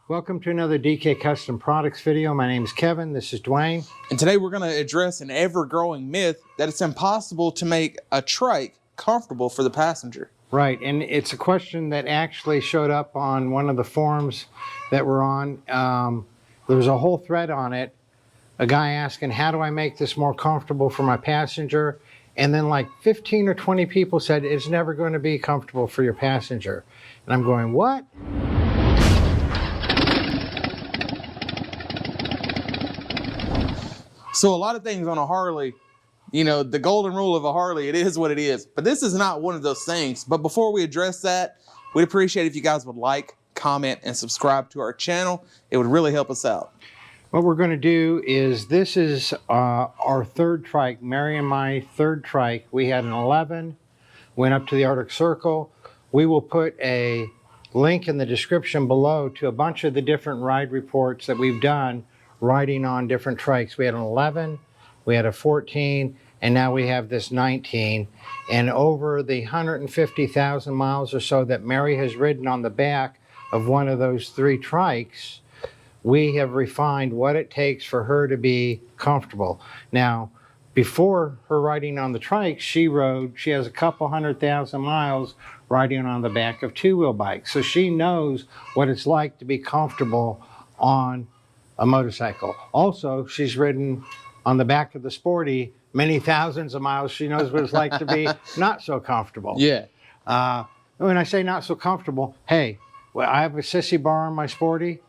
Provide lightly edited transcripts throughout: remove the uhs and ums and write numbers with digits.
Welcome to another DK Custom Products video. My name is Kevin. This is Dwayne. And today we're going to address an ever-growing myth that it's impossible to make a trike comfortable for the passenger. Right, and it's a question that actually showed up on one of the forums that we're on. There was a whole thread on it. A guy asking, how do I make this more comfortable for my passenger? And then like 15 or 20 people said, it's never going to be comfortable for your passenger. And I'm going, what? So a lot of things on a Harley, you know, the golden rule of a Harley, it is what it is. But this is not one of those things. But before we address that, we'd appreciate if you guys would like, comment, and subscribe to our channel. It would really help us out. What we're going to do is, this is our third trike, Mary and my third trike. We had an 11, went up to the Arctic Circle. We will put a link in the description below to a bunch of the different ride reports that we've done riding on different trikes. We had an 11, we had a 14, and now we have this 19. And over the 150,000 miles or so that Mary has ridden on the back of one of those three trikes, we have refined what it takes for her to be comfortable. Now, before her riding on the trike, she has a couple 100,000 miles riding on the back of two-wheel bikes. So she knows what it's like to be comfortable on a motorcycle. Also, she's ridden on the back of the Sporty many thousands of miles. She knows what it's like to be not so comfortable. Yeah. When I say not so comfortable, hey, well, I have a sissy bar on my Sporty.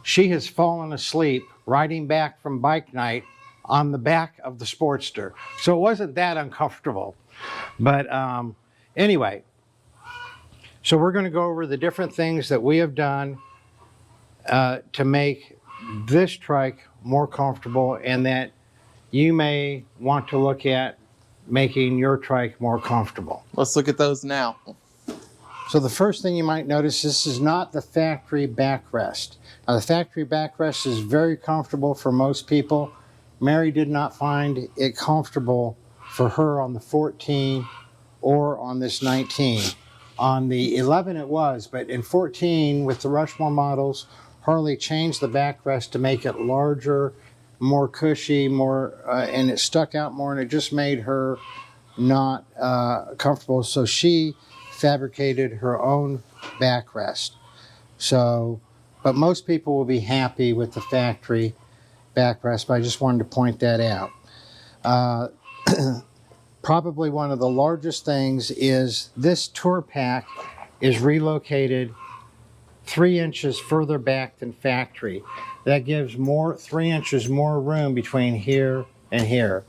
She has fallen asleep riding back from bike night on the back of the Sportster. So it wasn't that uncomfortable. But anyway, so we're going to go over the different things that we have done to make this trike more comfortable, and that you may want to look at making your trike more comfortable. Let's look at those now. So the first thing you might notice, this is not the factory backrest. Now the factory backrest is very comfortable for most people. Mary did not find it comfortable for her on the 14 or on this 19. On the 11 it was, but in 14 with the Rushmore models, Harley changed the backrest to make it larger, more cushy, and it stuck out more, and it just made her not comfortable. So she fabricated her own backrest. So, but most people will be happy with the factory backrest, but I just wanted to point that out. Probably one of the largest things is this tour pack is relocated 3 inches further back than factory. That gives 3 inches more room between here and here.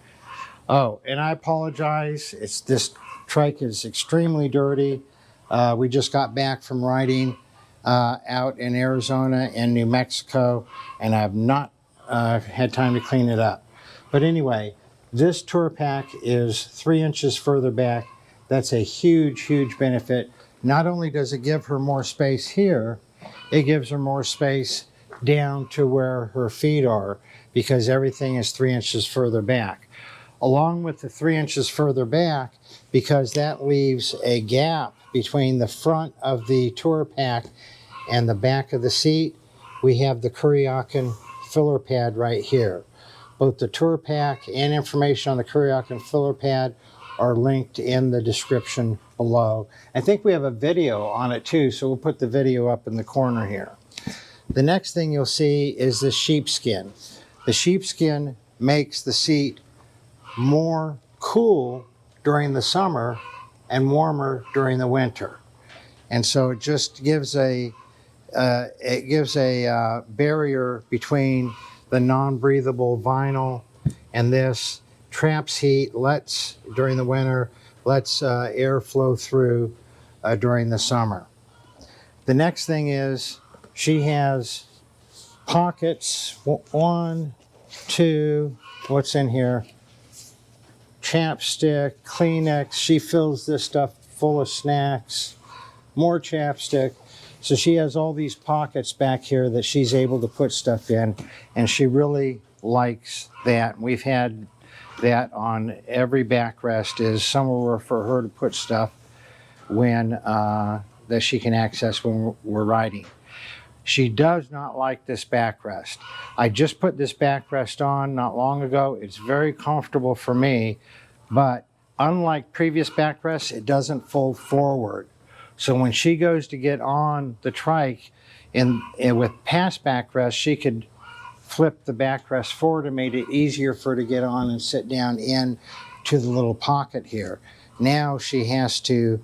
Oh, and I apologize. This trike is extremely dirty. We just got back from riding out in Arizona and New Mexico, and I have not had time to clean it up. But anyway, this tour pack is 3 inches further back. That's a huge, huge benefit. Not only does it give her more space here, it gives her more space down to where her feet are, because everything is 3 inches further back. Along with the 3 inches further back, because that leaves a gap between the front of the tour pack and the back of the seat, we have the Kuriakin filler pad right here. Both the tour pack and information on the Kuriakin filler pad are linked in the description below. I think we have a video on it too, so we'll put the video up in the corner here. The next thing you'll see is the sheepskin. The sheepskin makes the seat more cool during the summer and warmer during the winter. And so it just gives a barrier between the non-breathable vinyl and this. Traps heat, during the winter, lets air flow through during the summer. The next thing is she has pockets, 1, 2, what's in here? Chapstick, Kleenex. She fills this stuff full of snacks, more chapstick. So she has all these pockets back here that she's able to put stuff in, and she really likes that. We've had that on every backrest, is somewhere for her to put stuff when that she can access when we're riding. She does not like this backrest. I just put this backrest on not long ago. It's very comfortable for me, but unlike previous backrests, it doesn't fold forward. So when she goes to get on the trike and with past backrests, she could flip the backrest forward and made it easier for her to get on and sit down in to the little pocket here. Now she has to,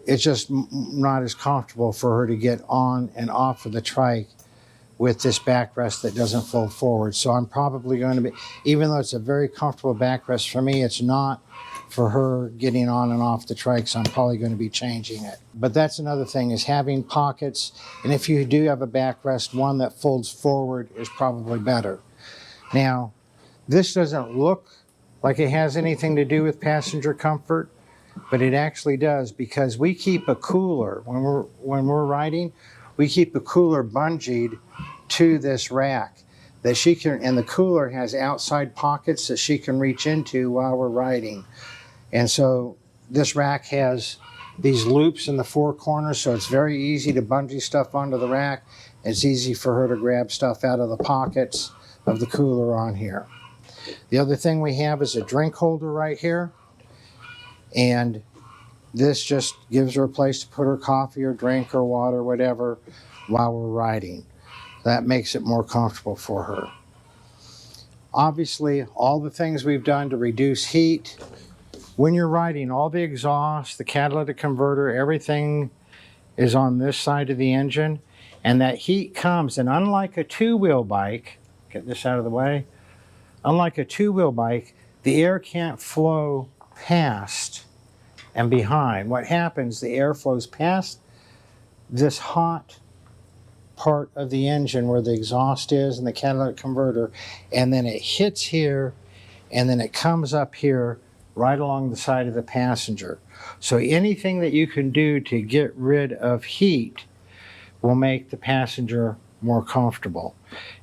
it's just not as comfortable for her to get on and off of the trike with this backrest that doesn't fold forward. So I'm probably going to be, even though it's a very comfortable backrest for me, it's not for her getting on and off the trike, so I'm probably going to be changing it. But that's another thing, is having pockets, and if you do have a backrest, one that folds forward is probably better. Now, this doesn't look like it has anything to do with passenger comfort, but it actually does, because we keep a cooler when we're riding. We keep a cooler bungeed to this rack that she can, and the cooler has outside pockets that she can reach into while we're riding. And so this rack has these loops in the four corners, so it's very easy to bungee stuff onto the rack. It's easy for her to grab stuff out of the pockets of the cooler on here. The other thing we have is a drink holder right here. And this just gives her a place to put her coffee or drink or water, whatever, while we're riding. That makes it more comfortable for her. Obviously, all the things we've done to reduce heat. When you're riding, all the exhaust, the catalytic converter, everything is on this side of the engine. And that heat comes, and unlike a two-wheel bike, get this out of the way, unlike a two-wheel bike, the air can't flow past and behind. What happens, the air flows past this hot part of the engine where the exhaust is and the catalytic converter, and then it hits here, and then it comes up here right along the side of the passenger. So anything that you can do to get rid of heat will make the passenger more comfortable.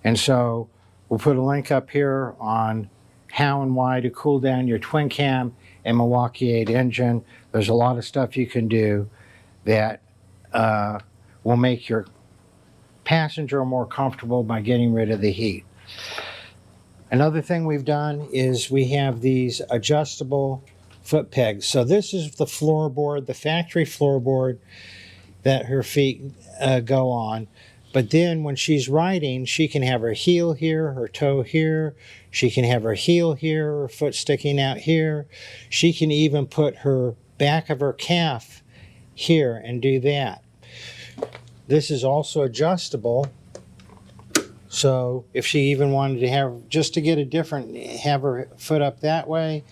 And so we'll put a link up here on how and why to cool down your twin cam and Milwaukee 8 engine. There's a lot of stuff you can do that will make your passenger more comfortable by getting rid of the heat. Another thing we've done is we have these adjustable foot pegs. So this is the floorboard, the factory floorboard that her feet go on. But then when she's riding, she can have her heel here, her toe here. She can have her heel here, her foot sticking out here. She can even put her back of her calf here and do that. This is also adjustable. So if she even wanted to have, just to get a different, have her foot up that way,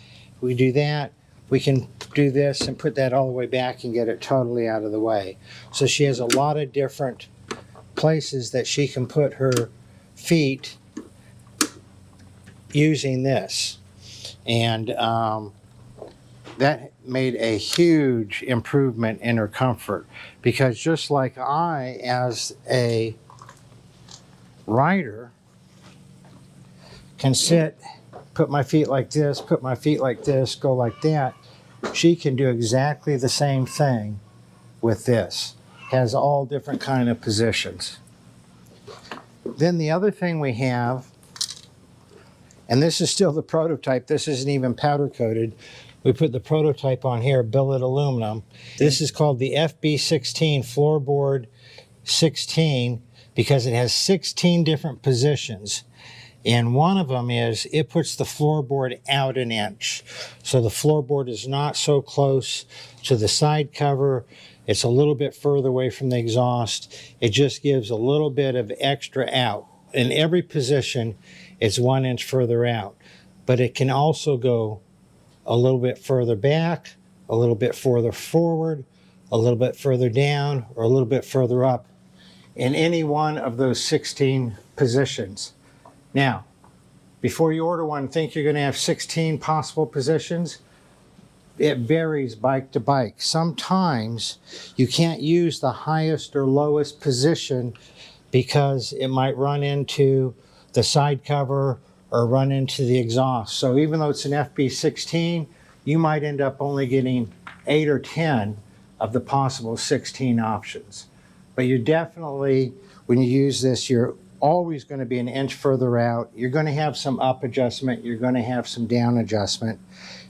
we do that. We can do this and put that all the way back and get it totally out of the way. So she has a lot of different places that she can put her feet using this. And that made a huge improvement in her comfort, because just like I, as a rider, can sit, put my feet like this, put my feet like this, go like that, she can do exactly the same thing with this. Has all different kind of positions. Then the other thing we have, and this is still the prototype, this isn't even powder coated. We put the prototype on here, billet aluminum. This is called the FB16 Floorboard 16, because it has 16 different positions. And one of them is, it puts the floorboard out an inch. So the floorboard is not so close to the side cover. It's a little bit further away from the exhaust. It just gives a little bit of extra out. In every position, it's 1 inch further out. But it can also go a little bit further back, a little bit further forward, a little bit further down, or a little bit further up in any one of those 16 positions. Now, before you order one, think you're going to have 16 possible positions. It varies bike to bike. Sometimes you can't use the highest or lowest position because it might run into the side cover or run into the exhaust. So even though it's an FB16, you might end up only getting 8 or 10 of the possible 16 options. But you definitely when you use this, you're always going to be an inch further out. You're going to have some up adjustment. You're going to have some down adjustment.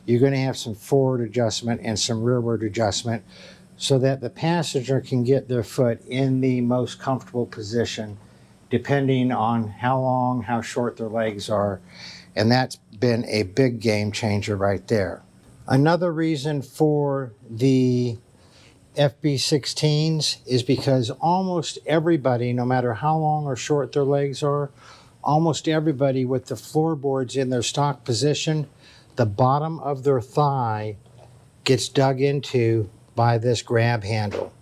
You're going to have some forward adjustment and some rearward adjustment so that the passenger can get their foot in the most comfortable position depending on how long, how short their legs are. And that's been a big game changer right there. Another reason for the FB16s is because almost everybody, no matter how long or short their legs are, almost everybody with the floorboards in their stock position, the bottom of their thigh gets dug into by this grab handle.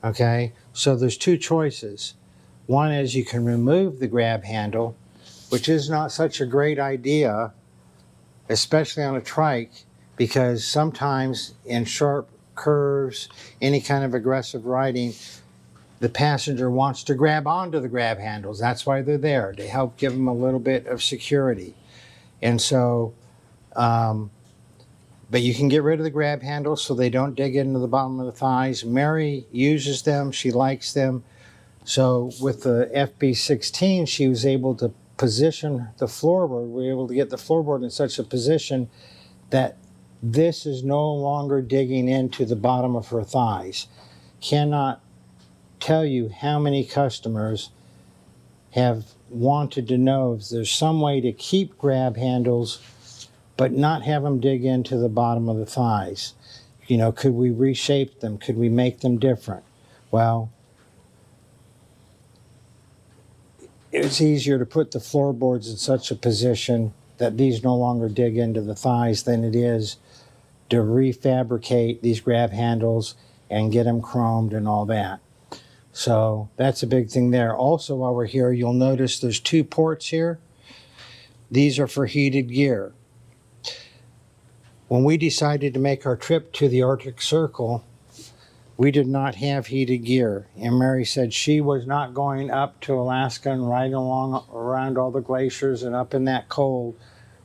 Okay, so there's two choices. One is you can remove the grab handle, which is not such a great idea, especially on a trike, because sometimes in sharp curves, any kind of aggressive riding, the passenger wants to grab onto the grab handles. That's why they're there, to help give them a little bit of security. And so, but you can get rid of the grab handles so they don't dig into the bottom of the thighs. Mary uses them, she likes them. So with the FB16, she was able to position the floorboard. We were able to get the floorboard in such a position that this is no longer digging into the bottom of her thighs. Cannot tell you how many customers have wanted to know if there's some way to keep grab handles but not have them dig into the bottom of the thighs. You know, could we reshape them? Could we make them different? Well, it's easier to put the floorboards in such a position that these no longer dig into the thighs than it is to refabricate these grab handles and get them chromed and all that. So that's a big thing there. Also, while we're here, you'll notice there's two ports here. These are for heated gear. When we decided to make our trip to the Arctic Circle, we did not have heated gear. And Mary said she was not going up to Alaska and riding along around all the glaciers and up in that cold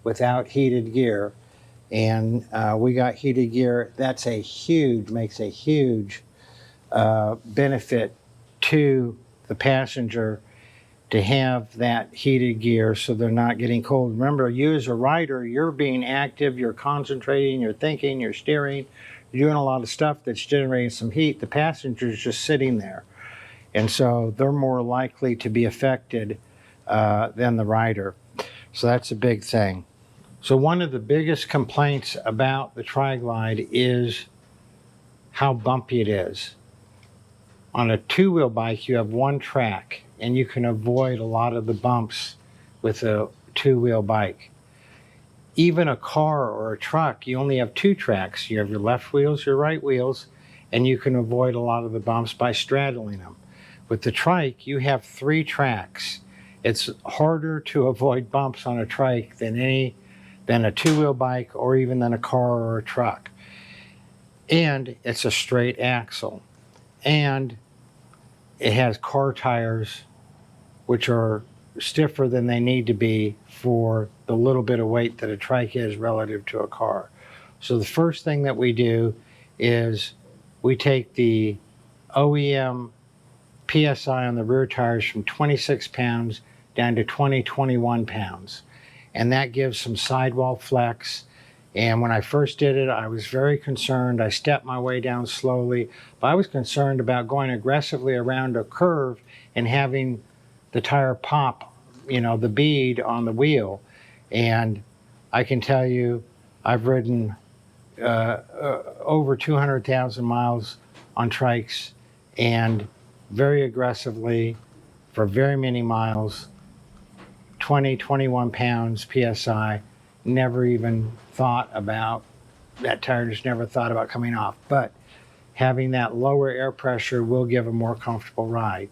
without heated gear. And we got heated gear. That's makes a huge benefit to the passenger to have that heated gear so they're not getting cold. Remember, you as a rider, you're being active, you're concentrating, you're thinking, you're steering, you're doing a lot of stuff that's generating some heat. The passenger's just sitting there. And so they're more likely to be affected than the rider. So that's a big thing. So one of the biggest complaints about the Tri-Glide is how bumpy it is. On a two-wheel bike, you have one track, and you can avoid a lot of the bumps with a two-wheel bike. Even a car or a truck, you only have two tracks. You have your left wheels, your right wheels, and you can avoid a lot of the bumps by straddling them. With the trike, you have three tracks. It's harder to avoid bumps on a trike than a two-wheel bike or even than a car or a truck. And it's a straight axle. And it has car tires, which are stiffer than they need to be for the little bit of weight that a trike is relative to a car. So the first thing that we do is we take the OEM PSI on the rear tires from 26 pounds down to 21 pounds. And that gives some sidewall flex. And when I first did it, I was very concerned. I stepped my way down slowly, but I was concerned about going aggressively around a curve and having the tire pop, you know, the bead on the wheel. And I can tell you, I've ridden over 200,000 miles on trikes and very aggressively for very many miles, 21 pounds PSI, never even thought about, that tire just never thought about coming off. But having that lower air pressure will give a more comfortable ride.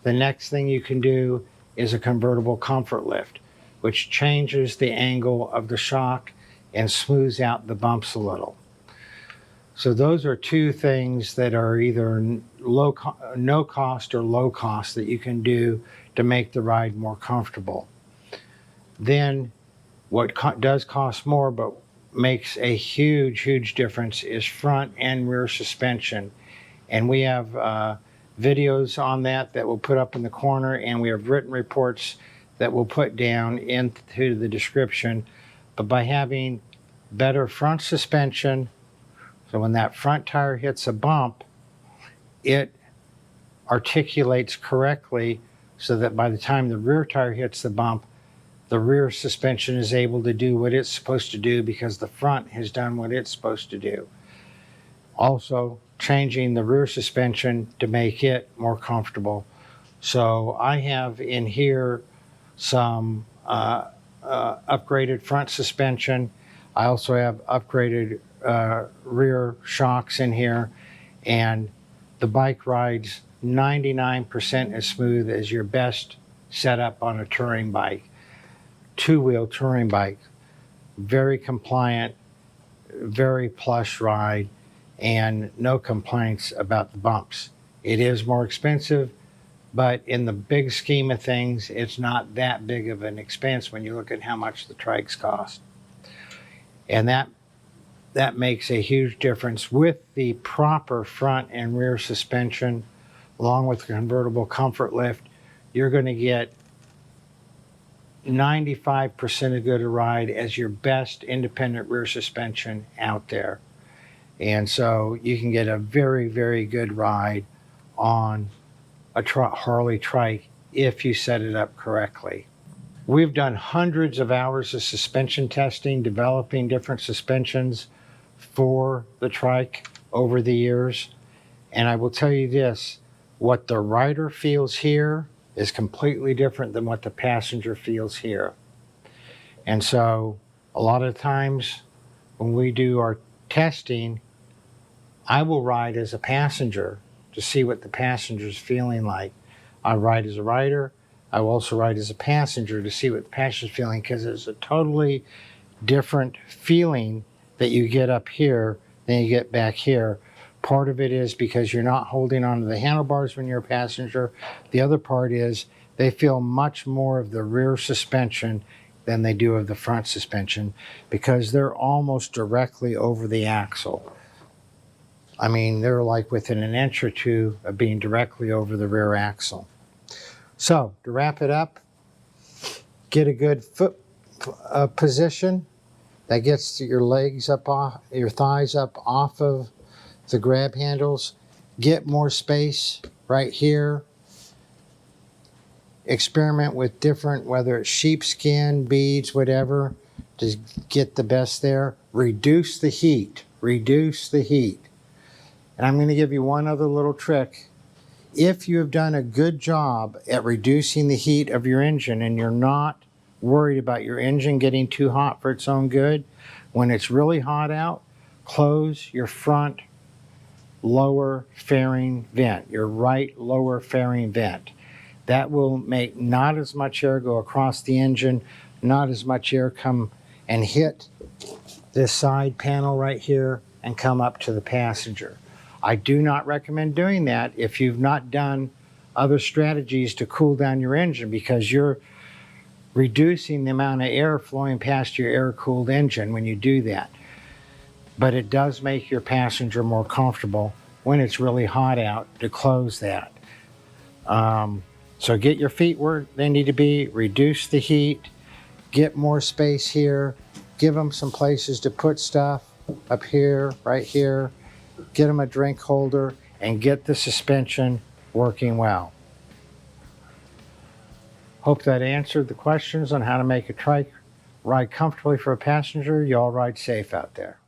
The next thing you can do is a convertible comfort lift, which changes the angle of the shock and smooths out the bumps a little. So those are two things that are either no cost or low cost that you can do to make the ride more comfortable. Then what does cost more but makes a huge difference is front and rear suspension. And we have videos on that we'll put up in the corner, and we have written reports that we'll put down into the description. But by having better front suspension, so when that front tire hits a bump, it articulates correctly so that by the time the rear tire hits the bump, the rear suspension is able to do what it's supposed to do because the front has done what it's supposed to do. Also, changing the rear suspension to make it more comfortable. So I have in here some upgraded front suspension. I also have upgraded rear shocks in here, and the bike rides 99% as smooth as your best setup on a touring bike, two-wheel touring bike. Very compliant, very plush ride, and no complaints about the bumps. It is more expensive, but in the big scheme of things, it's not that big of an expense when you look at how much the trikes cost. And that makes a huge difference. With the proper front and rear suspension, along with the convertible comfort lift, you're going to get 95% as good a ride as your best independent rear suspension out there. And so you can get a very, very good ride on a Harley Trike if you set it up correctly. We've done hundreds of hours of suspension testing, developing different suspensions for the Trike over the years. And I will tell you this, what the rider feels here is completely different than what the passenger feels here. And so a lot of times when we do our testing, I will ride as a passenger to see what the passenger's feeling like. I ride as a rider. I will also ride as a passenger to see what the passenger's feeling, because it's a totally different feeling that you get up here than you get back here. Part of it is because you're not holding onto the handlebars when you're a passenger. The other part is they feel much more of the rear suspension than they do of the front suspension because they're almost directly over the axle. I mean, they're like within an inch or two of being directly over the rear axle. So to wrap it up, get a good foot position that gets your legs up off, your thighs up off of the grab handles. Get more space right here. Experiment with different, whether it's sheepskin, beads, whatever, to get the best there. Reduce the heat. Reduce the heat. And I'm going to give you one other little trick. If you have done a good job at reducing the heat of your engine and you're not worried about your engine getting too hot for its own good, when it's really hot out, close your front lower fairing vent, your right lower fairing vent. That will make not as much air go across the engine, not as much air come and hit this side panel right here and come up to the passenger. I do not recommend doing that if you've not done other strategies to cool down your engine, because you're reducing the amount of air flowing past your air-cooled engine when you do that. But it does make your passenger more comfortable when it's really hot out to close that. So get your feet where they need to be, reduce the heat, get more space here, give them some places to put stuff up here, right here, get them a drink holder, and get the suspension working well. Hope that answered the questions on how to make a trike ride comfortably for a passenger. You all ride safe out there.